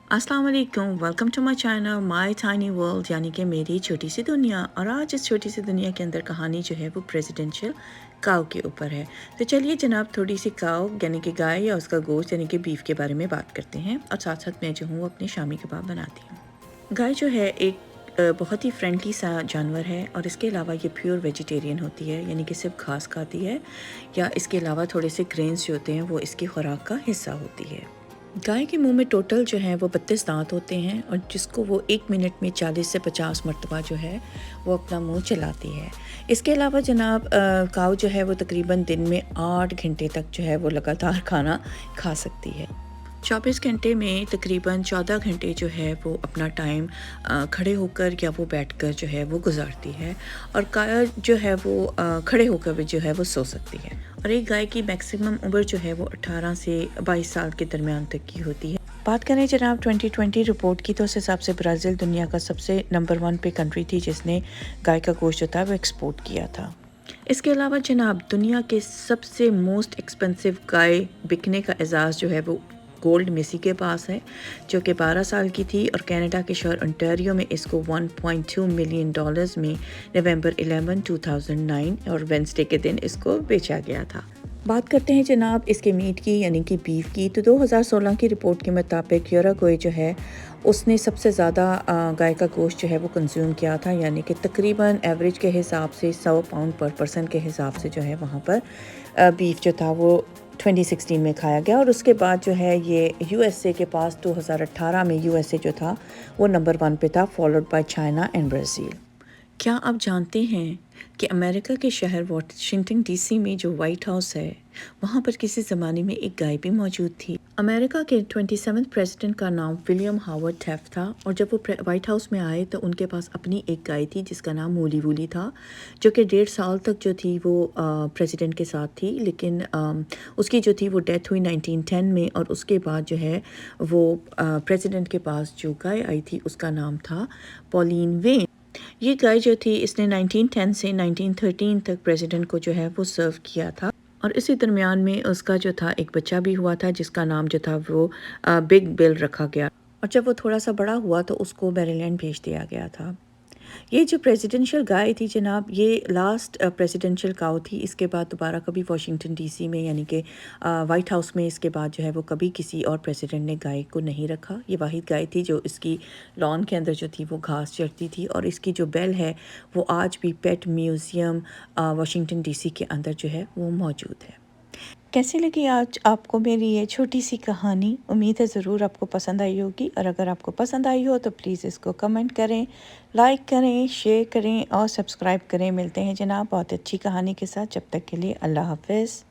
अस्सलाम वालेकुम, welcome to my channel my tiny world, यानी कि मेरी छोटी सी दुनिया। और आज इस छोटी सी दुनिया के अंदर कहानी जो है वो प्रेसिडेंशियल काव के ऊपर है। तो चलिए जनाब, थोड़ी सी काव यानी कि गाय या उसका गोश्त यानी कि बीफ के बारे में बात करते हैं, और साथ साथ मैं जो हूँ अपने शामी कबाब बनाती हूँ। गाय जो है एक बहुत ही फ्रेंडली सा जानवर है, और इसके अलावा ये प्योर वेजिटेरियन होती है, यानी कि सिर्फ घास खाती है, या इसके अलावा थोड़े से ग्रेन्स जो होते हैं वो इसकी खुराक का हिस्सा होती है। गाय के मुंह में टोटल जो है वो 32 दांत होते हैं, और जिसको वो 1 मिनट में 40 से 50 मरतबा जो है वो अपना मुंह चलाती है। इसके अलावा जनाब काऊ जो है वो तकरीबन दिन में 8 घंटे तक जो है वो लगातार खाना खा सकती है। 24 घंटे में तकरीबन 14 घंटे जो है वो अपना टाइम खड़े होकर या वो बैठकर जो है वो गुजारती है, और गाय जो है वो खड़े होकर भी जो है वो सो सकती है। और एक गाय की मैक्सिमम उम्र जो है वो 18 से 22 साल के दरमियान तक की होती है। बात करें जनाब 2020 रिपोर्ट की, तो उस हिसाब से ब्राज़ील दुनिया का सबसे नंबर 1 पे कंट्री थी जिसने गाय का गोश्त जो था वो एक्सपोर्ट किया था। इसके अलावा जनाब दुनिया के सबसे मोस्ट एक्सपेंसिव गाय बिकने का एजाज़ जो है वो गोल्ड मेसी के पास है, जो कि 12 साल की थी, और कनाडा के शहर ओंटारियो में इसको $1.2 मिलियन में नवंबर 11, 2009 और वेंसडे के दिन इसको बेचा गया था। बात करते हैं जनाब इसके मीट की यानी कि बीफ की। तो 2016 की रिपोर्ट के मुताबिक यूरुग्वे जो है उसने सबसे ज़्यादा गाय का गोश्त जो है वो कंज्यूम किया था, यानी कि तकरीबन एवरेज के हिसाब से 100 पाउंड पर पर्सन के हिसाब से जो है वहाँ पर बीफ जो था वो 2016 में खाया गया। और उसके बाद जो है ये यूएसए के पास 2018 में यूएसए जो था वो नंबर 1 पे था, followed by China and Brazil. क्या आप जानते हैं कि अमेरिका के शहर वाशिंगटन डीसी में जो वाइट हाउस है वहाँ पर किसी ज़माने में एक गाय भी मौजूद थी। अमेरिका के 27th प्रेसिडेंट का नाम विलियम हावर्ड टेफ्ट था, और जब वो वाइट हाउस में आए तो उनके पास अपनी एक गाय थी जिसका नाम मूली वूली था, जो कि 1.5 साल तक जो थी वो प्रेसिडेंट के साथ थी। लेकिन उसकी जो थी वो डेथ हुई 1910 में, और उसके बाद जो है वो प्रेसिडेंट के पास जो गाय आई थी उसका नाम था पॉलिन वेन। ये गाय जो थी इसने 1910 से 1913 तक प्रेसिडेंट को जो है वो सर्व किया था, और इसी दरमियान में उसका जो था एक बच्चा भी हुआ था जिसका नाम जो था वो बिग बिल रखा गया। और जब वो थोड़ा सा बड़ा हुआ तो उसको मैरीलैंड भेज दिया गया था। ये जो प्रेसिडेंशियल गाय थी जनाब, ये लास्ट प्रेसिडेंशियल काऊ थी। इसके बाद दोबारा कभी वाशिंगटन डीसी में यानी कि वाइट हाउस में इसके बाद जो है वो कभी किसी और प्रेसिडेंट ने गाय को नहीं रखा। ये वाहिद गाय थी जो इसकी लॉन के अंदर जो थी वो घास चरती थी, और इसकी जो बेल है वो आज भी पेट म्यूज़ियम वाशिंगटन डीसी के अंदर जो है वो मौजूद है। कैसी लगी आज आपको मेरी ये छोटी सी कहानी? उम्मीद है ज़रूर आपको पसंद आई होगी, और अगर आपको पसंद आई हो तो प्लीज़ इसको कमेंट करें, लाइक करें, शेयर करें और सब्सक्राइब करें। मिलते हैं जनाब बहुत अच्छी कहानी के साथ, जब तक के लिए अल्लाह हाफ़िज़।